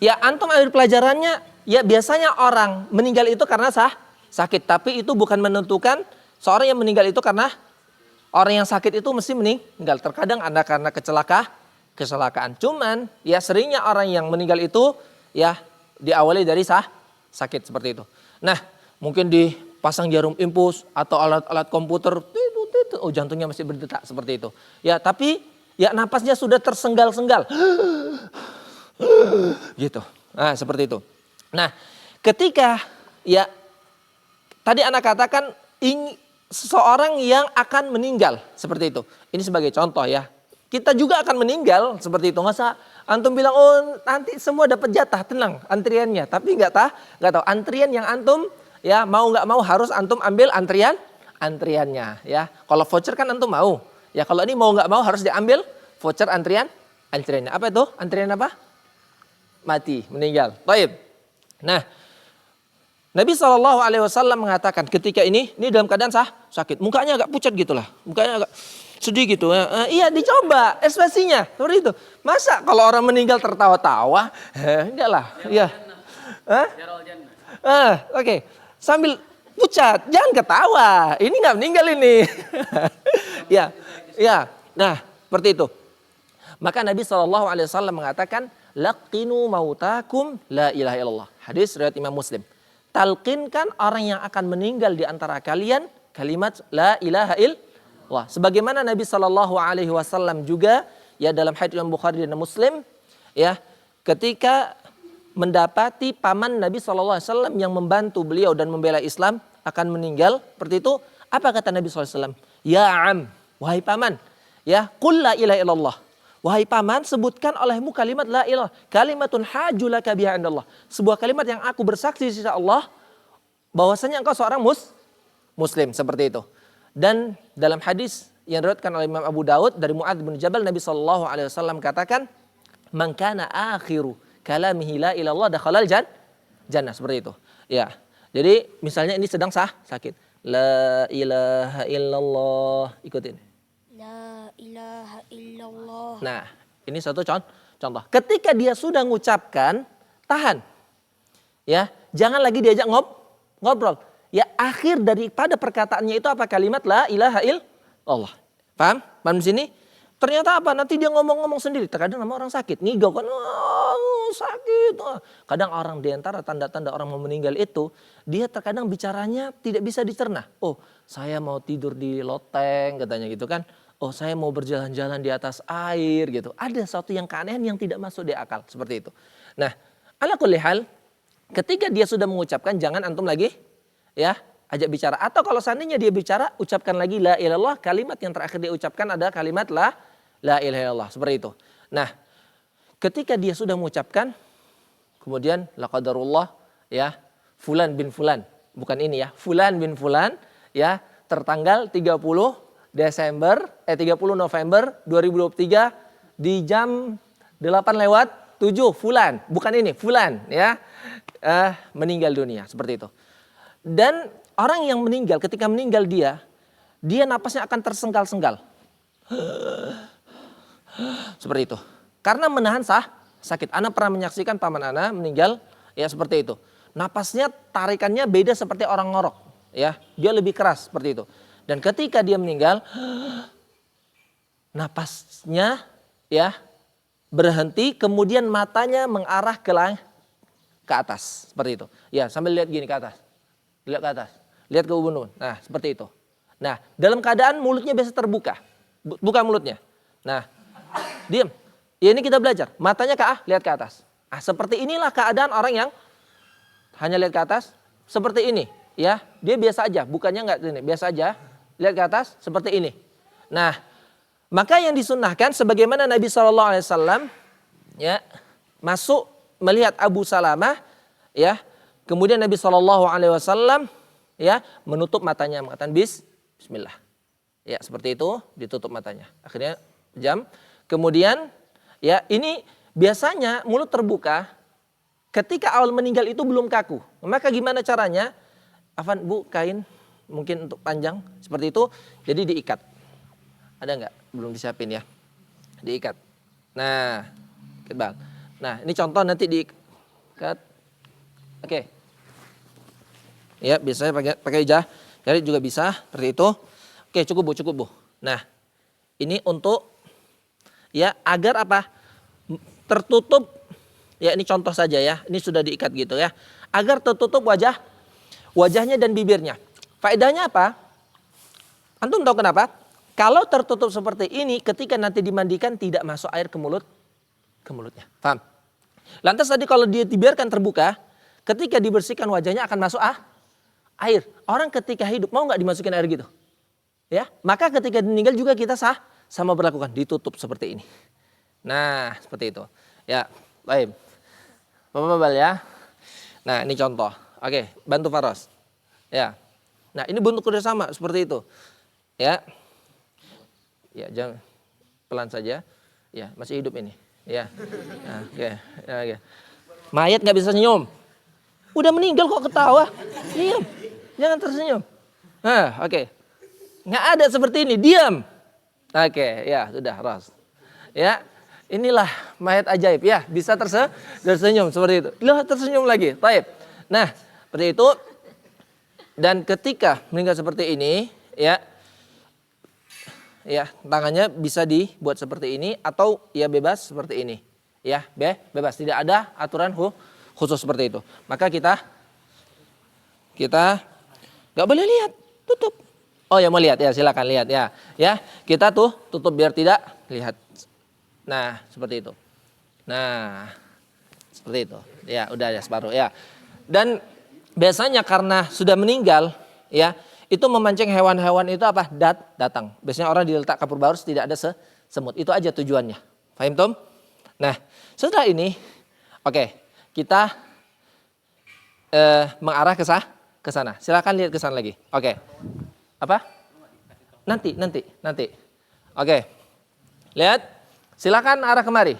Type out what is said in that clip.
Ya antum ambil pelajarannya, ya biasanya orang meninggal itu karena sakit. Tapi itu bukan menentukan seorang yang meninggal itu karena orang yang sakit itu mesti meninggal. Terkadang ada karena kecelakaan. Cuman ya seringnya orang yang meninggal itu ya diawali dari sakit seperti itu. Nah mungkin dipasang jarum infus atau alat-alat komputer, oh jantungnya masih berdetak seperti itu. Ya tapi ya napasnya sudah tersenggal-senggal. Gitu. Nah, seperti itu. Nah, ketika ya tadi anak katakan seseorang yang akan meninggal seperti itu. Ini sebagai contoh ya. Kita juga akan meninggal seperti itu. Nggak usah antum bilang oh nanti semua dapat jatah, tenang antriannya. Tapi nggak tahu antrian yang antum ya mau nggak mau harus antum ambil antriannya ya. Kalau voucher kan antum mau. Ya kalau ini mau nggak mau harus diambil voucher antriannya. Apa itu? Antrian apa? Mati, meninggal. Baik. Nah, Nabi SAW mengatakan ketika ini dalam keadaan sakit. Mukanya agak pucat gitulah. Mukanya agak sedih gitu. Iya dicoba ekspresinya. Seperti itu. Masa kalau orang meninggal tertawa-tawa? Enggak lah. Iya. Oke. Sambil pucat. Jangan ketawa. Ini nggak meninggal ini. Ya. Nah, seperti itu. Maka Nabi SAW mengatakan, laqinu mautakum la ilaha illallah. Hadis riwayat Imam Muslim. Talqinkan orang yang akan meninggal di antara kalian kalimat la ilaha illallah. Sebagaimana Nabi SAW juga ya dalam hadis Imam Bukhari dan Muslim ya ketika mendapati paman Nabi SAW yang membantu beliau dan membela Islam akan meninggal seperti itu, apa kata Nabi SAW? Ya am, wahai paman, ya qul la ilaha illallah. Wahai paman, sebutkan olehmu kalimat la ilah. Kalimatun hajulaka biha indallah. Sebuah kalimat yang aku bersaksi di sisi Allah bahwasanya engkau seorang muslim seperti itu. Dan dalam hadis yang diriwayatkan oleh Imam Abu Daud dari Mu'adz bin Jabal, Nabi SAW katakan, "Man kana akhiru kalamihi la ilallah dakhalal jannah." Seperti itu. Ya. Jadi misalnya ini sedang sakit. La ilaha illallah. Ikutin. La ilaha illallah. Nah, ini satu contoh. Ketika dia sudah mengucapkan, tahan. Ya, jangan lagi diajak ngobrol. Ya, akhir daripada perkataannya itu apa? Kalimat la ilaha illallah. Paham? Paham di sini? Ternyata apa? Nanti dia ngomong-ngomong sendiri. Terkadang nama orang sakit. Ngigau kan, sakit. Kadang orang di antara tanda-tanda orang mau meninggal itu, dia terkadang bicaranya tidak bisa dicerna. Oh, saya mau tidur di loteng katanya gitu kan. Oh, saya mau berjalan-jalan di atas air gitu. Ada sesuatu yang keanehan yang tidak masuk di akal seperti itu. Nah, ala kulli hal, ketika dia sudah mengucapkan jangan antum lagi ya ajak bicara. Atau kalau seandainya dia bicara, ucapkan lagi la ilallah. Kalimat yang terakhir dia ucapkan ada kalimat la ilaha illallah seperti itu. Nah, ketika dia sudah mengucapkan, kemudian la qadarullah ya fulan bin fulan, bukan ini ya, fulan bin fulan ya tertanggal 30 November 2023 di jam 8:07 fulan, bukan ini, fulan ya meninggal dunia seperti itu. Dan orang yang meninggal ketika meninggal dia napasnya akan tersenggal-senggal. Seperti itu. Karena menahan sakit. Ana pernah menyaksikan paman ana meninggal ya seperti itu. Napasnya tarikannya beda seperti orang ngorok ya. Dia lebih keras seperti itu. Dan ketika dia meninggal, napasnya ya berhenti, kemudian matanya mengarah ke atas seperti itu. Ya, sambil lihat gini ke atas, lihat ke atas, lihat ke ubun. Nah, seperti itu. Nah, dalam keadaan mulutnya biasa terbuka, buka mulutnya. Nah, diam. Ya ini kita belajar. Matanya lihat ke atas. Seperti inilah keadaan orang yang hanya lihat ke atas, seperti ini. Ya, dia biasa aja, bukannya nggak ini, biasa aja. Lihat ke atas seperti ini. Nah, maka yang disunnahkan sebagaimana Nabi SAW ya masuk melihat Abu Salamah ya, kemudian Nabi SAW ya menutup matanya mengatakan Bismillah. Ya seperti itu ditutup matanya. Akhirnya jam. Kemudian ya ini biasanya mulut terbuka ketika awal meninggal itu belum kaku. Maka gimana caranya? Afan bu kain mungkin untuk panjang seperti itu, jadi diikat. Ada nggak? Belum disiapin ya. Diikat. Nah, Nah, ini contoh nanti Cut. Oke. Ya, biasanya pakai jari juga bisa seperti itu. Oke, cukup Bu. Nah, ini untuk ya agar apa? Tertutup. Ya, ini contoh saja ya. Ini sudah diikat gitu ya. Agar tertutup wajahnya dan bibirnya. Faedahnya apa? Antum tahu kenapa? Kalau tertutup seperti ini, ketika nanti dimandikan tidak masuk air ke mulutnya. Paham? Lantas tadi kalau dia dibiarkan terbuka, ketika dibersihkan wajahnya akan masuk air. Orang ketika hidup mau nggak dimasukin air gitu? Ya, maka ketika meninggal juga kita sama berlakukan, ditutup seperti ini. Nah, seperti itu. Ya, baik. Bapak-bapak ya. Nah, ini contoh. Oke, bantu Faros. Ya. Nah, ini bentuk kerjasama seperti itu. Ya. Ya, jangan pelan saja. Ya, masih hidup ini. Ya. Nah, oke. Ya, oke. Mayat nggak bisa senyum. Udah meninggal kok ketawa. Diam. Jangan tersenyum. Nah, oke. Nggak ada seperti ini, diam. Oke, ya sudah, Ros. Ya, inilah mayat ajaib ya, bisa tersenyum seperti itu. Loh, tersenyum lagi. Baik. Nah, seperti itu. Dan ketika meninggal seperti ini, ya tangannya bisa dibuat seperti ini atau ya bebas seperti ini. Ya, bebas, tidak ada aturan khusus seperti itu. Maka kita nggak boleh lihat, tutup. Oh ya, mau lihat ya, silakan lihat ya. Ya, kita tutup biar tidak lihat. Nah, seperti itu. Nah, seperti itu. Ya, udah ya separuh ya. Dan biasanya karena sudah meninggal, ya, itu memancing hewan-hewan itu apa? Datang. Biasanya orang diletak kapur baru tidak ada semut. Itu aja tujuannya. Paham, Tom? Nah, setelah ini, oke, kita mengarah ke sana. Silakan lihat ke sana lagi. Oke. Apa? Nanti. Oke. Lihat. Silakan arah kemari.